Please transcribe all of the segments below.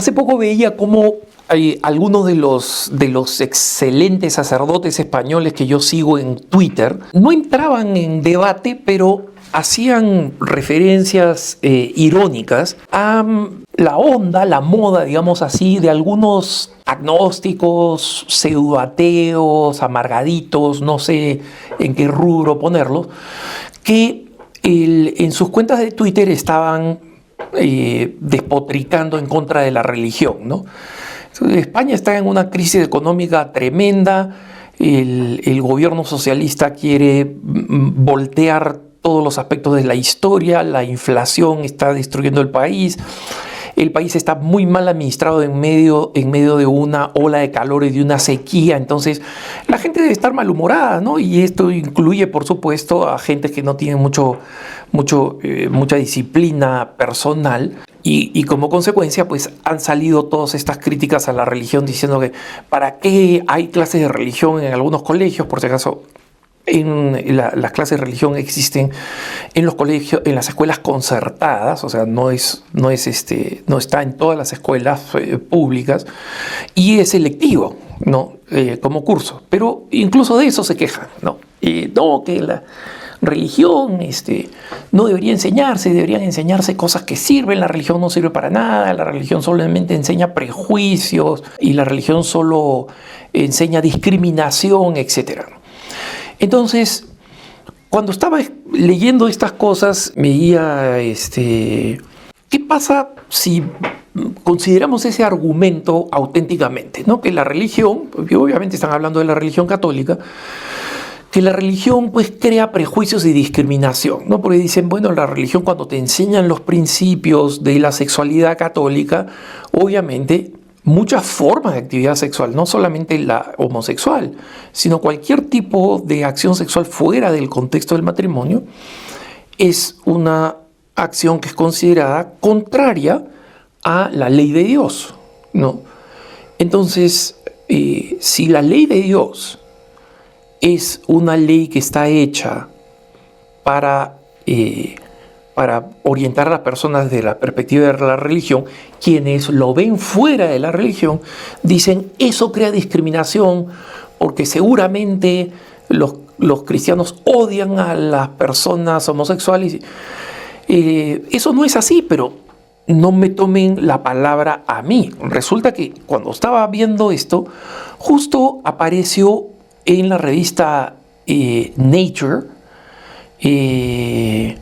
Hace poco veía cómo algunos de los excelentes sacerdotes españoles que yo sigo en Twitter no entraban en debate, pero hacían referencias irónicas a la onda, la moda, digamos así, de algunos agnósticos, pseudoateos, amargaditos, no sé en qué rubro ponerlos, que en sus cuentas de Twitter estaban despotricando en contra de la religión, ¿no? España está en una crisis económica tremenda, el gobierno socialista quiere voltear todos los aspectos de la historia, la inflación está destruyendo el país está muy mal administrado en medio de una ola de calor y de una sequía, entonces la gente debe estar malhumorada, ¿no? Y esto incluye, por supuesto, a gente que no tiene mucha disciplina personal. Y como consecuencia, pues han salido todas estas críticas a la religión diciendo que ¿para qué hay clases de religión en algunos colegios? Por si acaso, las clases de religión existen en los colegios, en las escuelas concertadas, o sea, no está en todas las escuelas públicas, y es selectivo, ¿no? Como curso. Pero incluso de eso se quejan, ¿no? No, que la religión no debería enseñarse, deberían enseñarse cosas que sirven, la religión no sirve para nada, la religión solamente enseña prejuicios y la religión solo enseña discriminación, etc. Entonces, cuando estaba leyendo estas cosas, veía, ¿qué pasa si consideramos ese argumento auténticamente, ¿no? Que la religión, porque obviamente están hablando de la religión católica, que la religión pues crea prejuicios y discriminación, ¿no? Porque dicen, bueno, la religión cuando te enseñan los principios de la sexualidad católica, obviamente muchas formas de actividad sexual, no solamente la homosexual, sino cualquier tipo de acción sexual fuera del contexto del matrimonio, es una acción que es considerada contraria a la ley de Dios, ¿no? Entonces, si la ley de Dios es una ley que está hecha para orientar a las personas desde la perspectiva de la religión, quienes lo ven fuera de la religión dicen eso crea discriminación porque seguramente los cristianos odian a las personas homosexuales. Eso no es así, pero no me tomen la palabra a mí. Resulta que cuando estaba viendo esto, justo apareció en la revista Nature, que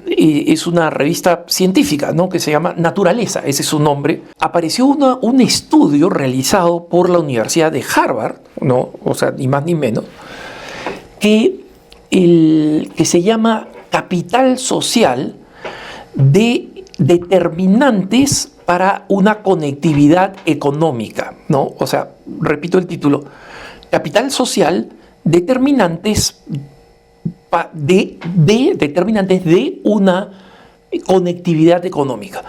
es una revista científica, ¿no? Que se llama Naturaleza, ese es su nombre. Apareció un estudio realizado por la Universidad de Harvard, ¿no? O sea, ni más ni menos, que se llama Capital Social de determinantes para una conectividad económica, ¿no? O sea, repito el título, Capital Social, determinantes de una conectividad económica.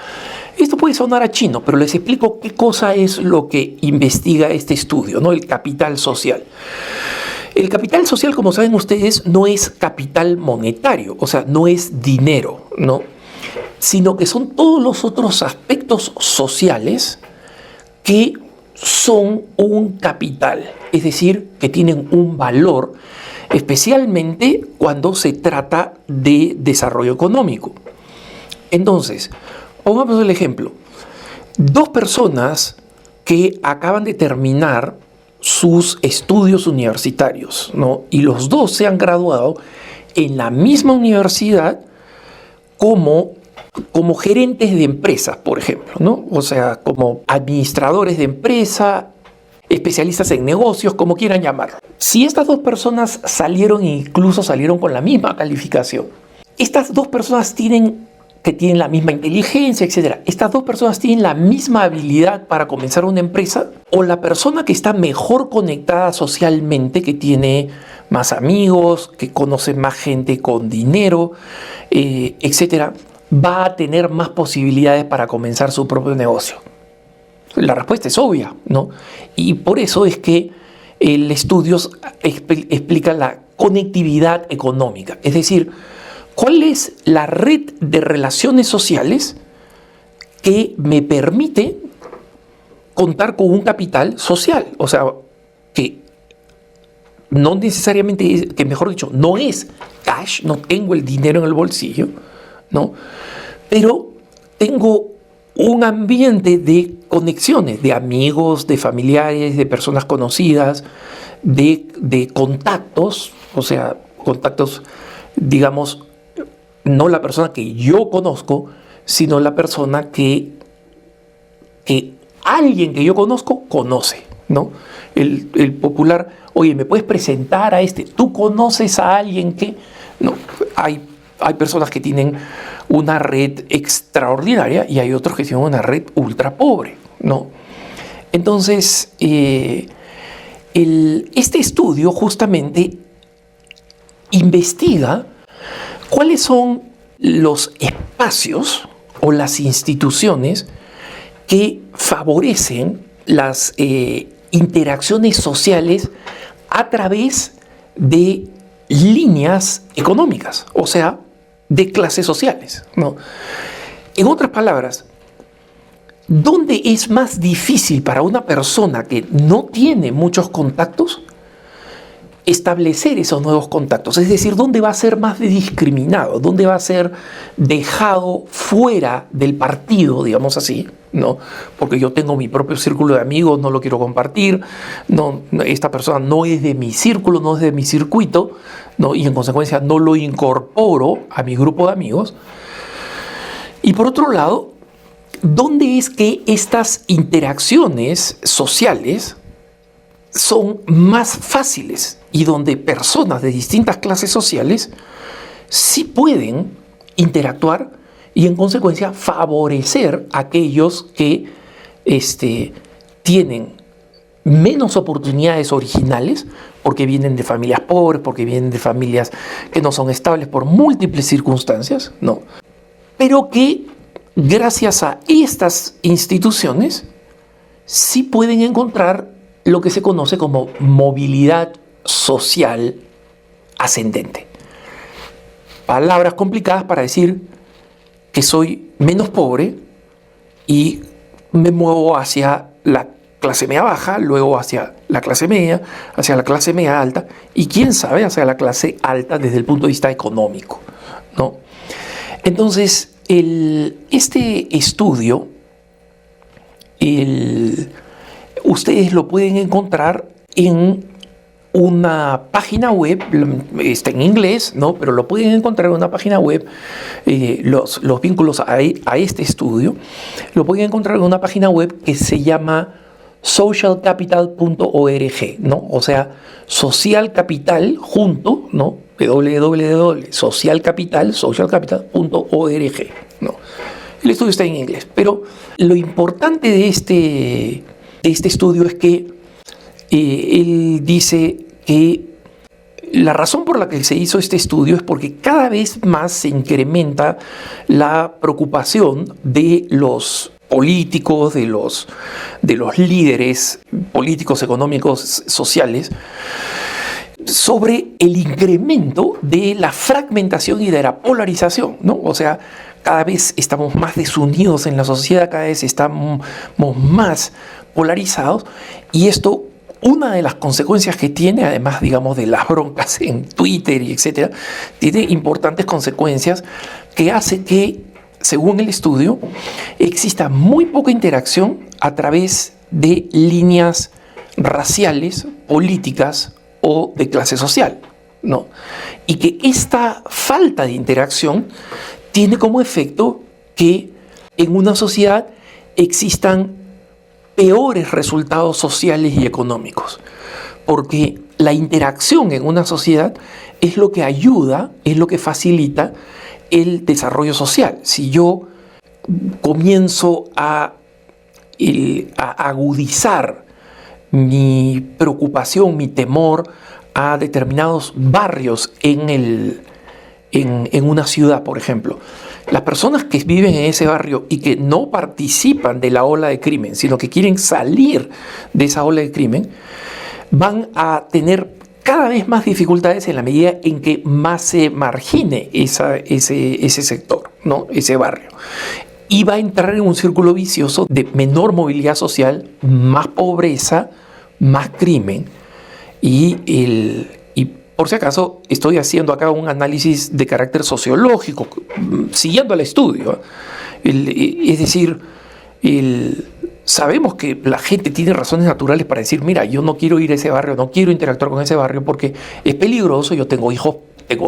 Esto puede sonar a chino, pero les explico qué cosa es lo que investiga este estudio, ¿no? El capital social. El capital social, como saben ustedes, no es capital monetario, o sea, no es dinero, ¿no? Sino que son todos los otros aspectos sociales que son un capital, es decir, que tienen un valor, especialmente cuando se trata de desarrollo económico. Entonces, pongamos el ejemplo. Dos personas que acaban de terminar sus estudios universitarios, ¿no? Y los dos se han graduado en la misma universidad como gerentes de empresas, por ejemplo, ¿no? O sea, como administradores de empresa, especialistas en negocios, como quieran llamarlo. Si estas dos personas incluso salieron con la misma calificación, estas dos personas tienen la misma inteligencia, etc. ¿Estas dos personas tienen la misma habilidad para comenzar una empresa? ¿O la persona que está mejor conectada socialmente, que tiene más amigos, que conoce más gente con dinero, etc., va a tener más posibilidades para comenzar su propio negocio? La respuesta es obvia, ¿no? Y por eso es que el estudio explica la conectividad económica, es decir, ¿cuál es la red de relaciones sociales que me permite contar con un capital social. O sea, que no necesariamente, que mejor dicho, no es cash, no tengo el dinero en el bolsillo, ¿no? Pero tengo un ambiente de conexiones, de amigos, de familiares, de personas conocidas, de contactos, o sea, contactos, digamos, no la persona que yo conozco, sino la persona que alguien que yo conozco conoce, ¿no? El popular, oye, ¿me puedes presentar a este? ¿Tú conoces a alguien que...? No, hay personas que tienen una red extraordinaria y hay otros que tienen una red ultra pobre, ¿no? Entonces, este estudio justamente investiga cuáles son los espacios o las instituciones que favorecen las interacciones sociales a través de líneas económicas, o sea, de clases sociales, ¿no? En otras palabras, ¿dónde es más difícil para una persona que no tiene muchos contactos establecer esos nuevos contactos? Es decir, ¿dónde va a ser más discriminado? ¿Dónde va a ser dejado fuera del partido, digamos así, ¿no? Porque yo tengo mi propio círculo de amigos, no lo quiero compartir, no, esta persona no es de mi círculo, no es de mi circuito, ¿no? Y en consecuencia no lo incorporo a mi grupo de amigos. Y por otro lado, ¿dónde es que estas interacciones sociales son más fáciles y donde personas de distintas clases sociales sí pueden interactuar y en consecuencia favorecer a aquellos que tienen menos oportunidades originales porque vienen de familias pobres, porque vienen de familias que no son estables por múltiples circunstancias, ¿no? Pero que gracias a estas instituciones sí pueden encontrar lo que se conoce como movilidad social ascendente. Palabras complicadas para decir que soy menos pobre y me muevo hacia la clase media baja, luego hacia la clase media alta y quién sabe hacia la clase alta desde el punto de vista económico, ¿no? Entonces, este estudio, ustedes lo pueden encontrar en una página web, está en inglés, ¿no? Pero lo pueden encontrar en una página web, los vínculos a este estudio, lo pueden encontrar en una página web que se llama socialcapital.org, ¿no? O sea, social capital junto, ¿no? socialcapital.org, ¿no? El estudio está en inglés, pero lo importante de este estudio es que él dice que la razón por la que se hizo este estudio es porque cada vez más se incrementa la preocupación de los políticos, de los líderes políticos, económicos, sociales, sobre el incremento de la fragmentación y de la polarización, ¿no? O sea, cada vez estamos más desunidos en la sociedad, cada vez estamos más polarizados y esto, una de las consecuencias que tiene, además, digamos, de las broncas en Twitter y etcétera, tiene importantes consecuencias que hace que, según el estudio, exista muy poca interacción a través de líneas raciales, políticas o de clase social, ¿no? Y que esta falta de interacción tiene como efecto que en una sociedad existan peores resultados sociales y económicos, porque la interacción en una sociedad es lo que ayuda, es lo que facilita el desarrollo social. Si yo comienzo a agudizar mi preocupación, mi temor a determinados barrios en una ciudad, por ejemplo, las personas que viven en ese barrio y que no participan de la ola de crimen, sino que quieren salir de esa ola de crimen, van a tener cada vez más dificultades en la medida en que más se margine ese sector, ¿no? Ese barrio. y va a entrar en un círculo vicioso de menor movilidad social, más pobreza, más crimen. Y por si acaso estoy haciendo acá un análisis de carácter sociológico, siguiendo el estudio. Es decir, sabemos que la gente tiene razones naturales para decir, mira, yo no quiero ir a ese barrio, no quiero interactuar con ese barrio porque es peligroso, yo tengo hijos, tengo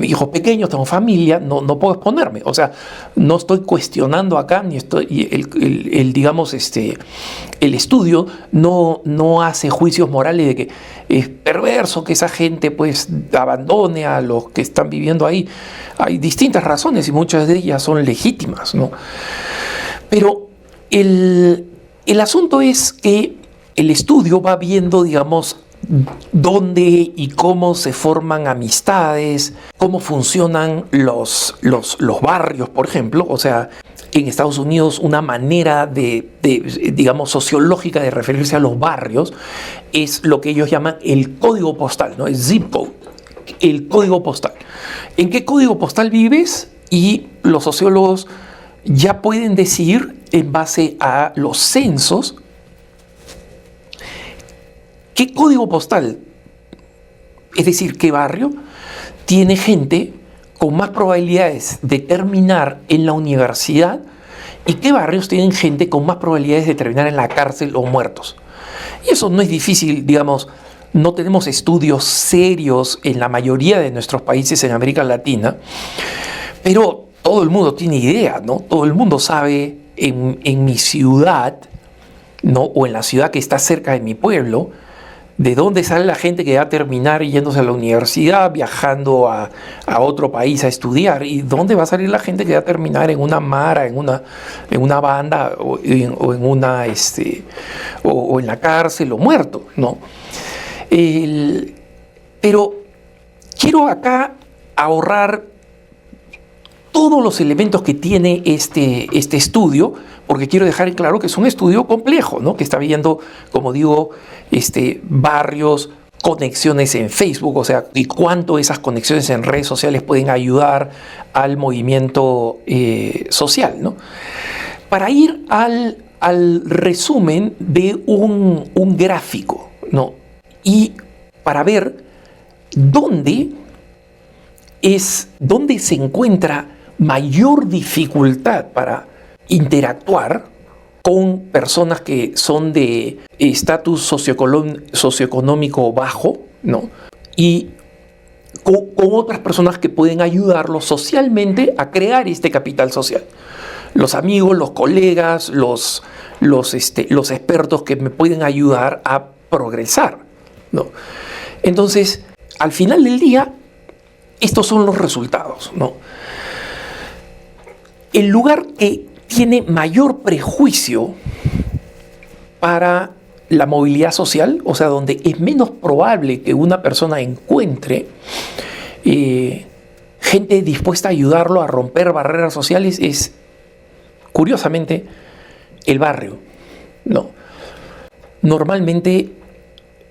hijos pequeños, tengo familia, no puedo exponerme. O sea, no estoy cuestionando acá, ni estoy, digamos, el estudio no hace juicios morales de que es perverso que esa gente pues abandone a los que están viviendo ahí. Hay distintas razones y muchas de ellas son legítimas, ¿no? Pero el asunto es que el estudio va viendo, digamos, dónde y cómo se forman amistades, cómo funcionan los barrios, por ejemplo. O sea, en Estados Unidos una manera digamos, sociológica de referirse a los barrios es lo que ellos llaman el código postal, ¿no? El zip code, el código postal. ¿En qué código postal vives? Y los sociólogos ya pueden decir, en base a los censos, ¿qué código postal, es decir, qué barrio, tiene gente con más probabilidades de terminar en la universidad y qué barrios tienen gente con más probabilidades de terminar en la cárcel o muertos? Y eso no es difícil, digamos, no tenemos estudios serios en la mayoría de nuestros países en América Latina, pero todo el mundo tiene idea, ¿no? Todo el mundo sabe en mi ciudad, ¿no? O en la ciudad que está cerca de mi pueblo, de dónde sale la gente que va a terminar yéndose a la universidad, viajando a otro país a estudiar, y dónde va a salir la gente que va a terminar en una mara, en una banda, o en la cárcel o muerto, ¿no? Pero quiero acá ahorrar todos los elementos que tiene este estudio, porque quiero dejar en claro que es un estudio complejo, ¿no? Que está viendo, como digo, barrios, conexiones en Facebook, o sea, y cuánto esas conexiones en redes sociales pueden ayudar al movimiento social, ¿no? Para ir al resumen de un gráfico, ¿no? Y para ver dónde se encuentra mayor dificultad para interactuar con personas que son de estatus socioeconómico bajo, ¿no? Y con otras personas que pueden ayudarlos socialmente a crear este capital social. Los amigos, los colegas, los expertos que me pueden ayudar a progresar, ¿no? Entonces, al final del día, estos son los resultados, ¿no? El lugar que tiene mayor prejuicio para la movilidad social, o sea, donde es menos probable que una persona encuentre gente dispuesta a ayudarlo a romper barreras sociales, es, curiosamente, el barrio, ¿no? Normalmente,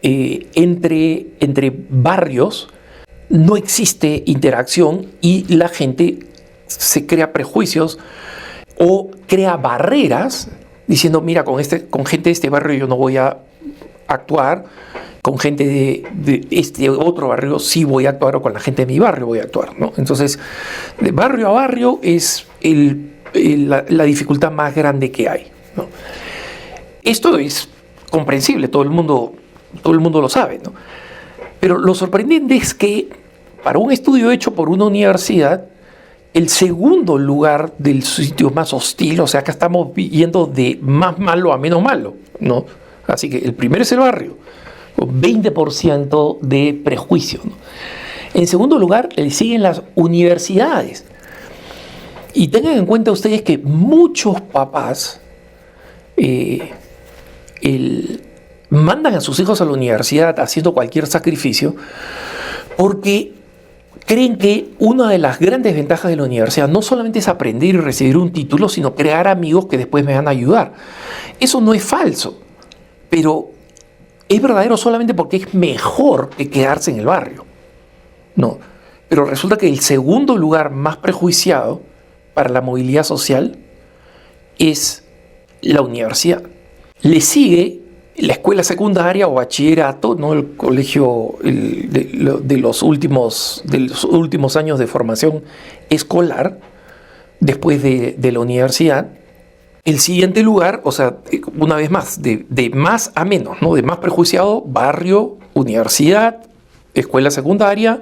entre barrios no existe interacción y la gente se crea prejuicios o crea barreras diciendo, mira, con gente de este barrio yo no voy a actuar, con gente de este otro barrio sí voy a actuar, o con la gente de mi barrio voy a actuar, ¿no? Entonces, de barrio a barrio es la dificultad más grande que hay, ¿no? Esto es comprensible, todo el mundo lo sabe, ¿no? Pero lo sorprendente es que para un estudio hecho por una universidad, el segundo lugar del sitio más hostil, o sea, acá estamos yendo de más malo a menos malo, ¿no? Así que el primero es el barrio, con 20% de prejuicio, ¿no? En segundo lugar, le siguen las universidades. Y tengan en cuenta ustedes que muchos papás mandan a sus hijos a la universidad haciendo cualquier sacrificio porque creen que una de las grandes ventajas de la universidad no solamente es aprender y recibir un título, sino crear amigos que después me van a ayudar. Eso no es falso, pero es verdadero solamente porque es mejor que quedarse en el barrio. No, pero resulta que el segundo lugar más prejuiciado para la movilidad social es la universidad. Le sigue la escuela secundaria o bachillerato, ¿no? El colegio de los últimos años de formación escolar, después de la universidad. El siguiente lugar, o sea, una vez más, de más a menos, ¿no? De más prejuiciado, barrio, universidad, escuela secundaria,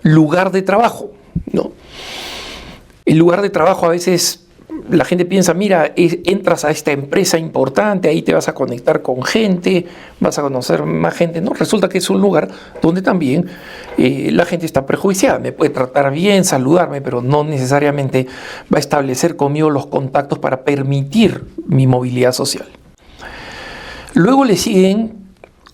lugar de trabajo, ¿no? El lugar de trabajo a veces la gente piensa, mira, entras a esta empresa importante, ahí te vas a conectar con gente, vas a conocer más gente. No, resulta que es un lugar donde también la gente está prejuiciada. Me puede tratar bien, saludarme, pero no necesariamente va a establecer conmigo los contactos para permitir mi movilidad social. Luego le siguen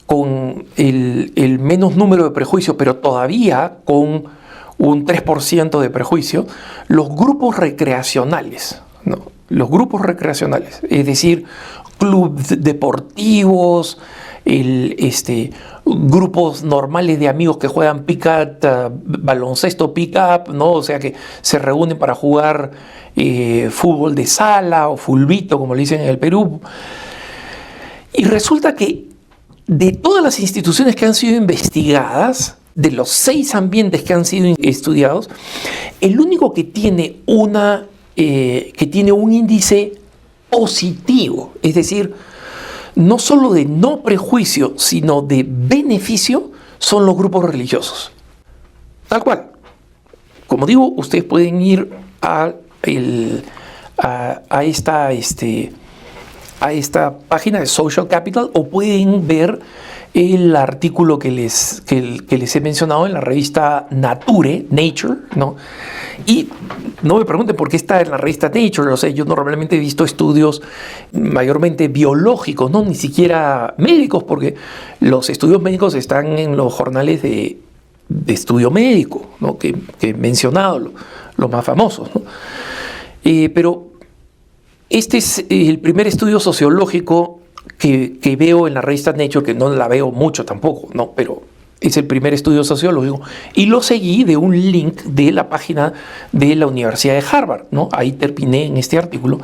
con el menos número de prejuicios, pero todavía con un 3% de prejuicio, los grupos recreacionales, ¿no? Los grupos recreacionales, es decir, clubes deportivos, grupos normales de amigos que juegan pick-up, baloncesto pick-up, ¿no? O sea que se reúnen para jugar fútbol de sala o fulbito, como le dicen en el Perú. Y resulta que de todas las instituciones que han sido investigadas, de los 6 ambientes que han sido estudiados, el único que tiene un índice positivo, es decir, no solo de no prejuicio, sino de beneficio, son los grupos religiosos. Tal cual. Como digo, ustedes pueden ir a esta página de Social Capital o pueden ver el artículo que les he mencionado en la revista Nature, ¿no? Y no me pregunten por qué está en la revista Nature. O sea, yo normalmente he visto estudios mayormente biológicos, no ni siquiera médicos, porque los estudios médicos están en los jornales de estudio médico, ¿no? que he mencionado, los más famosos, ¿no? Pero este es el primer estudio sociológico que veo en la revista Nature, que no la veo mucho tampoco, ¿no? Pero es el primer estudio sociológico, y lo seguí de un link de la página de la Universidad de Harvard, ¿no? Ahí terminé en este artículo,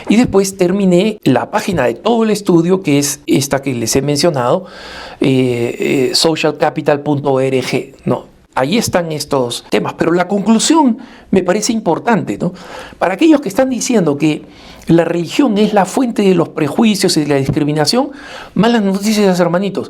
y después terminé la página de todo el estudio, que es esta que les he mencionado, socialcapital.org, ¿no? Ahí están estos temas, pero la conclusión me parece importante, ¿no? Para aquellos que están diciendo que la religión es la fuente de los prejuicios y de la discriminación, malas noticias, hermanitos.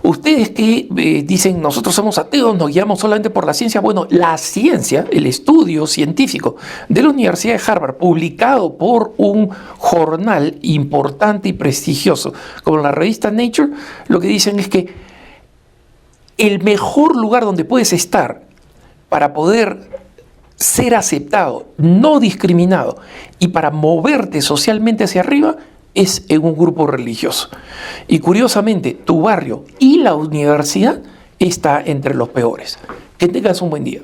Ustedes que dicen, nosotros somos ateos, nos guiamos solamente por la ciencia. Bueno, la ciencia, el estudio científico de la Universidad de Harvard, publicado por un jornal importante y prestigioso como la revista Nature, lo que dicen es que el mejor lugar donde puedes estar para poder ser aceptado, no discriminado, y para moverte socialmente hacia arriba es en un grupo religioso. Y curiosamente, tu barrio y la universidad está entre los peores. Que tengas un buen día.